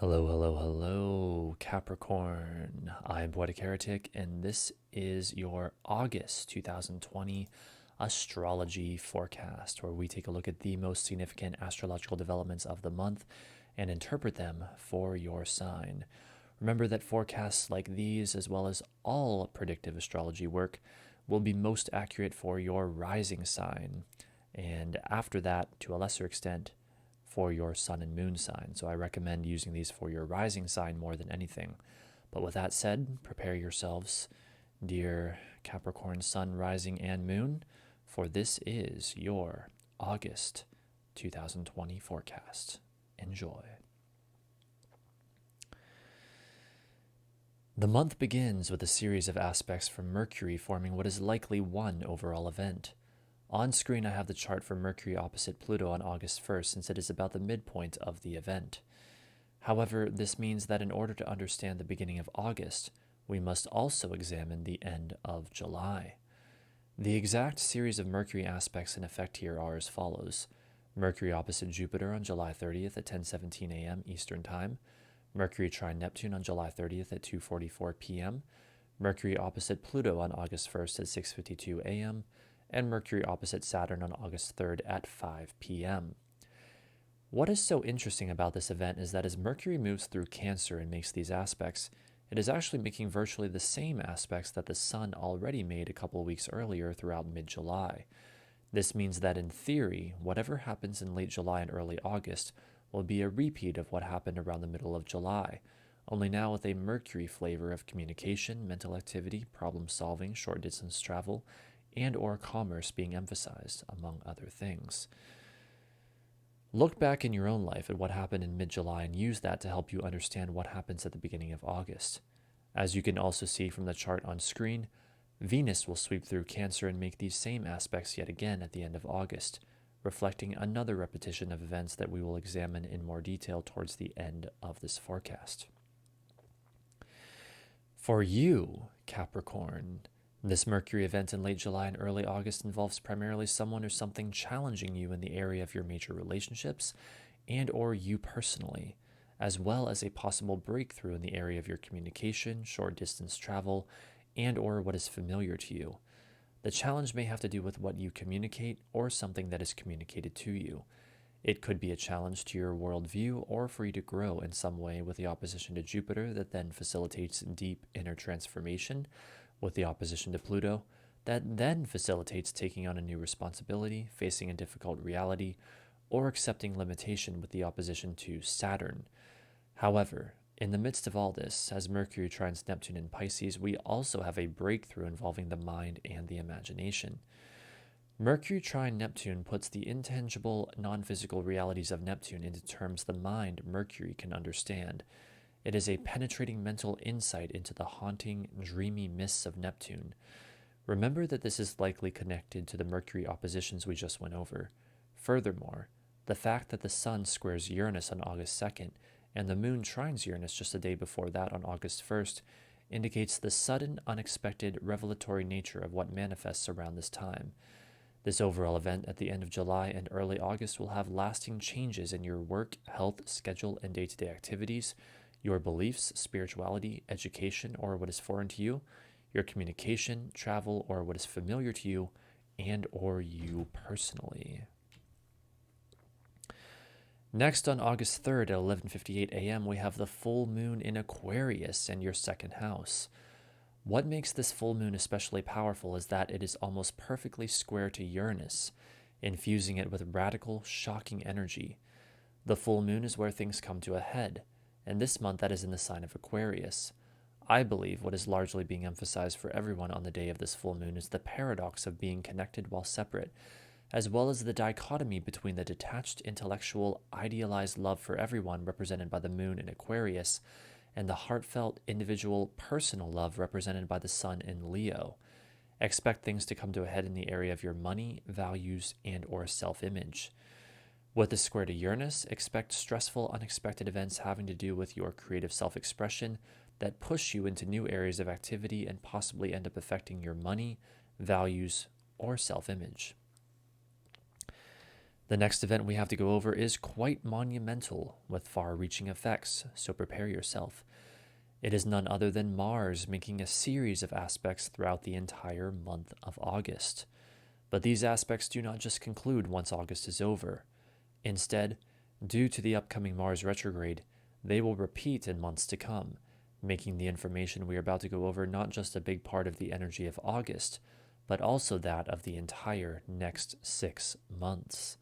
Hello, hello, hello, Capricorn. I'm Poetic Heretic, and this is your August 2020 astrology forecast, where we take a look at the most significant astrological developments of the month and interpret them for your sign. Remember that forecasts like these, as well as all predictive astrology work, will be most accurate for your rising sign, and after that, to a lesser extent, for your sun and moon sign. So I recommend using these for your rising sign more than anything. But with that said, prepare yourselves, dear Capricorn sun, rising, and moon, for this is your August 2020 forecast. Enjoy. The month begins with a series of aspects from Mercury forming what is likely one overall event. On screen, I have the chart for Mercury opposite Pluto on August 1st, since it is about the midpoint of the event. However, this means that in order to understand the beginning of August, we must also examine the end of July. The exact series of Mercury aspects in effect here are as follows: Mercury opposite Jupiter on July 30th at 10:17 a.m. Eastern Time, Mercury trine Neptune on July 30th at 2:44 p.m., Mercury opposite Pluto on August 1st at 6:52 a.m., and Mercury opposite Saturn on August 3rd at 5 p.m. What is so interesting about this event is that as Mercury moves through Cancer and makes these aspects, it is actually making virtually the same aspects that the Sun already made a couple of weeks earlier throughout mid-July. This means that in theory, whatever happens in late July and early August will be a repeat of what happened around the middle of July, only now with a Mercury flavor of communication, mental activity, problem solving, short distance travel, and or commerce being emphasized, among other things. Look back in your own life at what happened in mid-July and use that to help you understand what happens at the beginning of August. As you can also see from the chart on screen, Venus will sweep through Cancer and make these same aspects yet again at the end of August, reflecting another repetition of events that we will examine in more detail towards the end of this forecast. For you, Capricorn, this Mercury event in late July and early August involves primarily someone or something challenging you in the area of your major relationships and or you personally, as well as a possible breakthrough in the area of your communication, short distance travel, and or what is familiar to you. The challenge may have to do with what you communicate or something that is communicated to you. It could be a challenge to your worldview or for you to grow in some way with the opposition to Jupiter that then facilitates deep inner transformation, with the opposition to Pluto that then facilitates taking on a new responsibility, facing a difficult reality, or accepting limitation with the opposition to Saturn. However, in the midst of all this, as Mercury trines Neptune in Pisces, we also have a breakthrough involving the mind and the imagination. Mercury trine Neptune puts the intangible, non-physical realities of Neptune into terms the mind, Mercury, can understand. It is a penetrating mental insight into the haunting, dreamy mists of Neptune. Remember that this is likely connected to the Mercury oppositions we just went over. Furthermore, the fact that the Sun squares Uranus on August 2nd and the Moon trines Uranus just a day before that on August 1st indicates the sudden, unexpected, revelatory nature of what manifests around this time. This overall event at the end of July and early August will have lasting changes in your work, health, schedule, and day-to-day activities, your beliefs, spirituality, education, or what is foreign to you, your communication, travel, or what is familiar to you, and or you personally. Next, on August 3rd at 11:58 a.m., we have the full moon in Aquarius in your second house. What makes this full moon especially powerful is that it is almost perfectly square to Uranus, infusing it with radical, shocking energy. The full moon is where things come to a head, and this month that is in the sign of Aquarius. I believe what is largely being emphasized for everyone on the day of this full moon is the paradox of being connected while separate, as well as the dichotomy between the detached, intellectual, idealized love for everyone represented by the moon in Aquarius and the heartfelt, individual, personal love represented by the Sun in Leo. Expect things to come to a head in the area of your money, values, and or self-image. With the square to Uranus, expect stressful, unexpected events having to do with your creative self-expression that push you into new areas of activity and possibly end up affecting your money, values, or self-image. The next event we have to go over is quite monumental with far-reaching effects, so prepare yourself. It is none other than Mars making a series of aspects throughout the entire month of August. But these aspects do not just conclude once August is over. Instead, due to the upcoming Mars retrograde, they will repeat in months to come, making the information we are about to go over not just a big part of the energy of August, but also that of the entire next 6 months,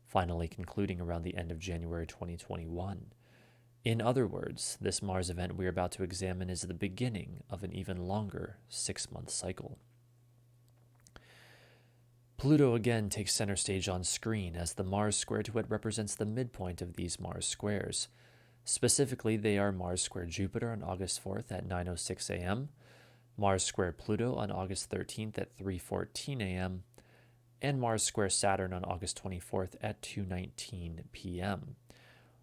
finally concluding around the end of January 2021. In other words, this Mars event we are about to examine is the beginning of an even longer 6-month cycle. Pluto again takes center stage on screen as the Mars square to it represents the midpoint of these Mars squares. Specifically, they are Mars square Jupiter on August 4th at 9:06 a.m., Mars square Pluto on August 13th at 3:14 a.m., and Mars square Saturn on August 24th at 2:19 p.m.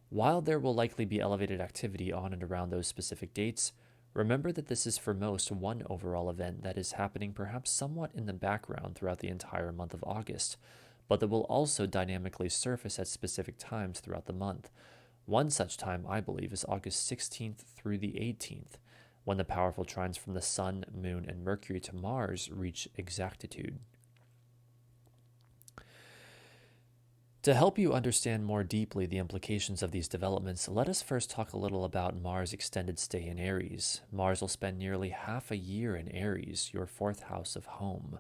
While there will likely be elevated activity on and around those specific dates, remember that this is for most one overall event that is happening perhaps somewhat in the background throughout the entire month of August, but that will also dynamically surface at specific times throughout the month. One such time, I believe, is August 16th through the 18th, when the powerful trines from the Sun, Moon, and Mercury to Mars reach exactitude. To help you understand more deeply the implications of these developments, let us first talk a little about Mars' extended stay in Aries. Mars will spend nearly half a year in Aries, your 4th house of home.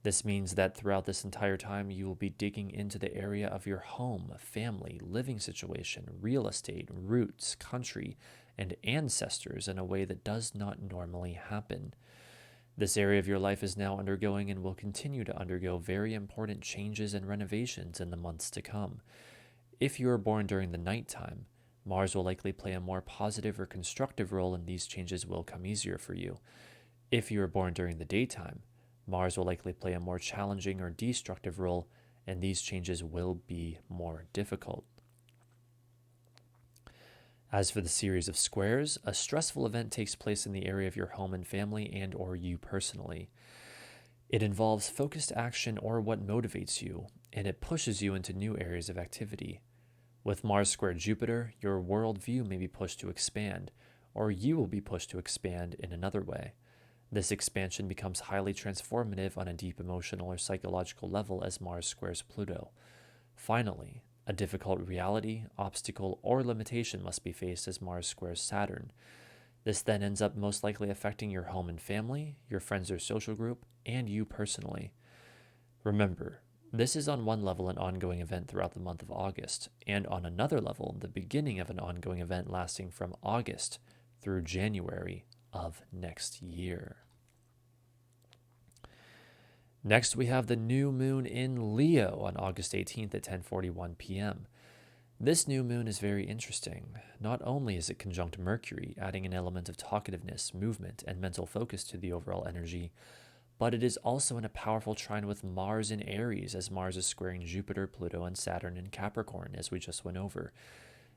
This means that throughout this entire time, you will be digging into the area of your home, family, living situation, real estate, roots, country, and ancestors in a way that does not normally happen. This area of your life is now undergoing and will continue to undergo very important changes and renovations in the months to come. If you are born during the nighttime, Mars will likely play a more positive or constructive role, and these changes will come easier for you. If you are born during the daytime, Mars will likely play a more challenging or destructive role, and these changes will be more difficult. As for the series of squares, a stressful event takes place in the area of your home and family and or you personally. It involves focused action or what motivates you, and it pushes you into new areas of activity. With Mars square Jupiter, your worldview may be pushed to expand, or you will be pushed to expand in another way. This expansion becomes highly transformative on a deep emotional or psychological level as Mars squares Pluto. Finally, a difficult reality, obstacle, or limitation must be faced as Mars squares Saturn. This then ends up most likely affecting your home and family, your friends or social group, and you personally. Remember, this is on one level an ongoing event throughout the month of August, and on another level, the beginning of an ongoing event lasting from August through January of next year. Next, we have the new moon in Leo on August 18th at 10:41 p.m. This new moon is very interesting. Not only is it conjunct Mercury, adding an element of talkativeness, movement, and mental focus to the overall energy, but it is also in a powerful trine with Mars in Aries, as Mars is squaring Jupiter, Pluto, and Saturn in Capricorn, as we just went over.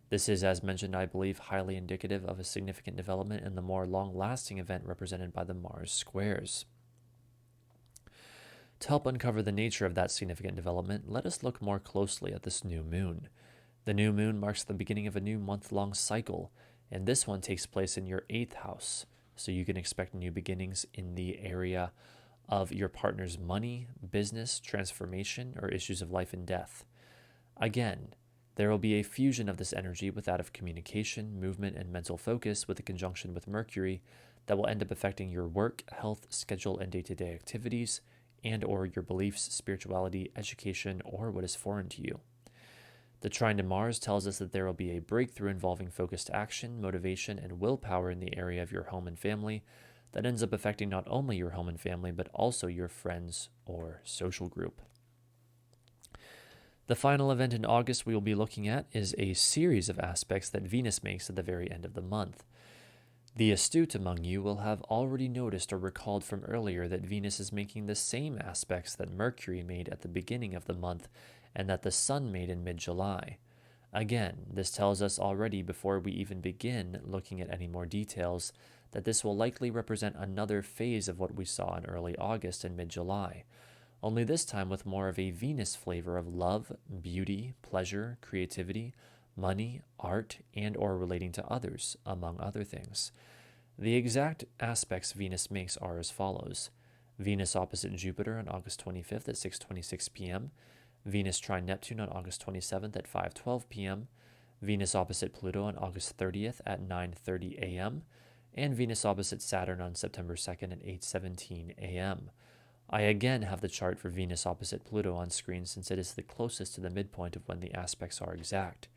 This is, as mentioned, I believe, highly indicative of a significant development in the more long-lasting event represented by the Mars squares. To help uncover the nature of that significant development, let us look more closely at this new moon. The new moon marks the beginning of a new month-long cycle, and this one takes place in your 8th house, so you can expect new beginnings in the area of your partner's money, business, transformation, or issues of life and death. Again, there will be a fusion of this energy with that of communication, movement, and mental focus with a conjunction with Mercury that will end up affecting your work, health, schedule, and day-to-day activities, and or your beliefs, spirituality, education, or what is foreign to you. The trine to Mars tells us that there will be a breakthrough involving focused action, motivation, and willpower in the area of your home and family that ends up affecting not only your home and family, but also your friends or social group. The final event in August we will be looking at is a series of aspects that Venus makes at the very end of the month. The astute among you will have already noticed or recalled from earlier that Venus is making the same aspects that Mercury made at the beginning of the month and that the Sun made in mid-July. Again, this tells us already before we even begin looking at any more details that this will likely represent another phase of what we saw in early August and mid-July. only this time with more of a Venus flavor of love, beauty, pleasure, creativity, money, art, and or relating to others, among other things. The exact aspects Venus makes are as follows. Venus opposite Jupiter on August 25th at 6:26 p.m., Venus trine Neptune on August 27th at 5:12 p.m., Venus opposite Pluto on August 30th at 9:30 a.m., and Venus opposite Saturn on September 2nd at 8:17 a.m. I again have the chart for Venus opposite Pluto on screen since it is the closest to the midpoint of when the aspects are exact.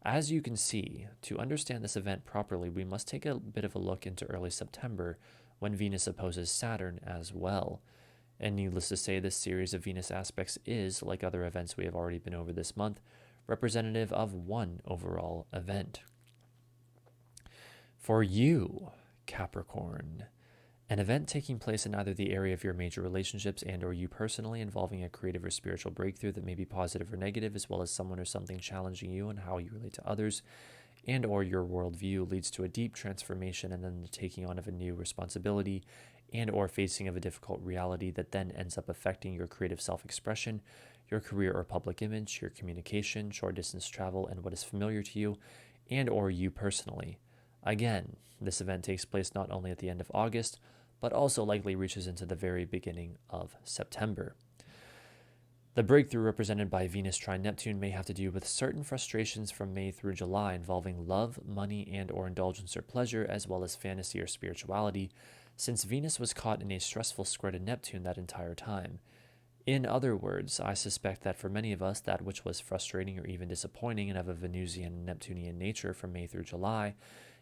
As you can see, to understand this event properly, we must take a bit of a look into early September when Venus opposes Saturn as well. And needless to say, this series of Venus aspects is, like other events we have already been over this month, representative of one overall event. For you, Capricorn, an event taking place in either the area of your major relationships and or you personally involving a creative or spiritual breakthrough that may be positive or negative, as well as someone or something challenging you and how you relate to others, and or your worldview leads to a deep transformation and then the taking on of a new responsibility and or facing of a difficult reality that then ends up affecting your creative self-expression, your career or public image, your communication, short distance travel, and what is familiar to you and or you personally. Again, this event takes place not only at the end of August, but also likely reaches into the very beginning of September. The breakthrough represented by Venus trine Neptune may have to do with certain frustrations from May through July involving love, money, and or indulgence or pleasure, as well as fantasy or spirituality, since Venus was caught in a stressful square to Neptune that entire time. In other words, I suspect that for many of us, that which was frustrating or even disappointing and of a Venusian and Neptunian nature from May through July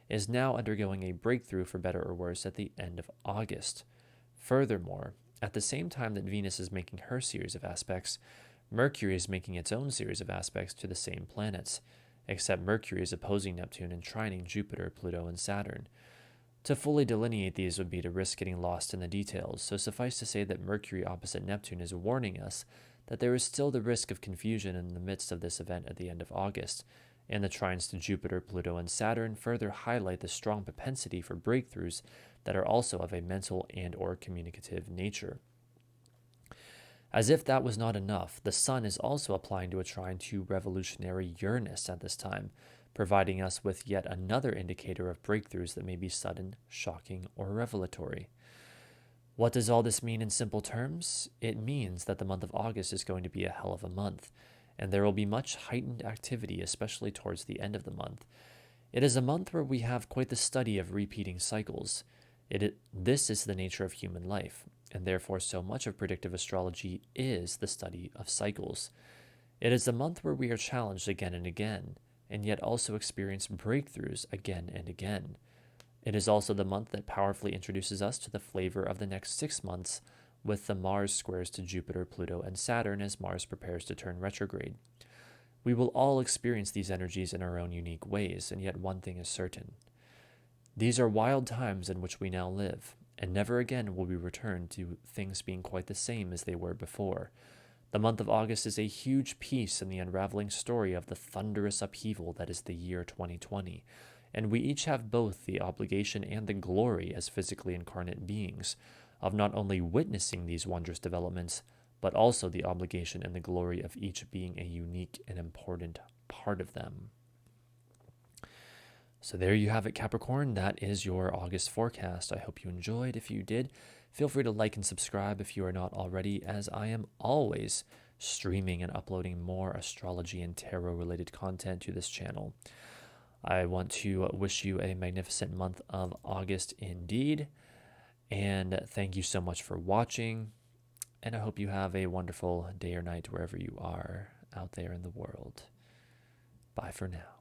is now undergoing a breakthrough for better or worse at the end of August. Furthermore, at the same time that Venus is making her series of aspects, Mercury is making its own series of aspects to the same planets, except Mercury is opposing Neptune and trining Jupiter, Pluto, and Saturn. To fully delineate these would be to risk getting lost in the details, so suffice to say that Mercury opposite Neptune is warning us that there is still the risk of confusion in the midst of this event at the end of August, and the trines to Jupiter, Pluto, and Saturn further highlight the strong propensity for breakthroughs that are also of a mental and or communicative nature. As if that was not enough, the Sun is also applying to a trine to revolutionary Uranus at this time, providing us with yet another indicator of breakthroughs that may be sudden, shocking, or revelatory. What does all this mean in simple terms? It means that the month of August is going to be a hell of a month, and there will be much heightened activity, especially towards the end of the month. It is a month where we have quite the study of repeating cycles. This is the nature of human life, and therefore so much of predictive astrology is the study of cycles. It is a month where we are challenged again and again, and yet also experience breakthroughs again and again. It is also the month that powerfully introduces us to the flavor of the next 6 months, with the Mars squares to Jupiter, Pluto, and Saturn as Mars prepares to turn retrograde. We will all experience these energies in our own unique ways, and yet one thing is certain. These are wild times in which we now live, and never again will we return to things being quite the same as they were before. The month of August is a huge piece in the unraveling story of the thunderous upheaval that is the year 2020, and we each have both the obligation and the glory as physically incarnate beings of not only witnessing these wondrous developments, but also the obligation and the glory of each being a unique and important part of them. So there you have it, Capricorn. That is your August forecast. I hope you enjoyed. If you did, feel free to like and subscribe if you are not already, as I am always streaming and uploading more astrology and tarot related content to this channel. I want to wish you a magnificent month of August indeed. And thank you so much for watching. And I hope you have a wonderful day or night wherever you are out there in the world. Bye for now.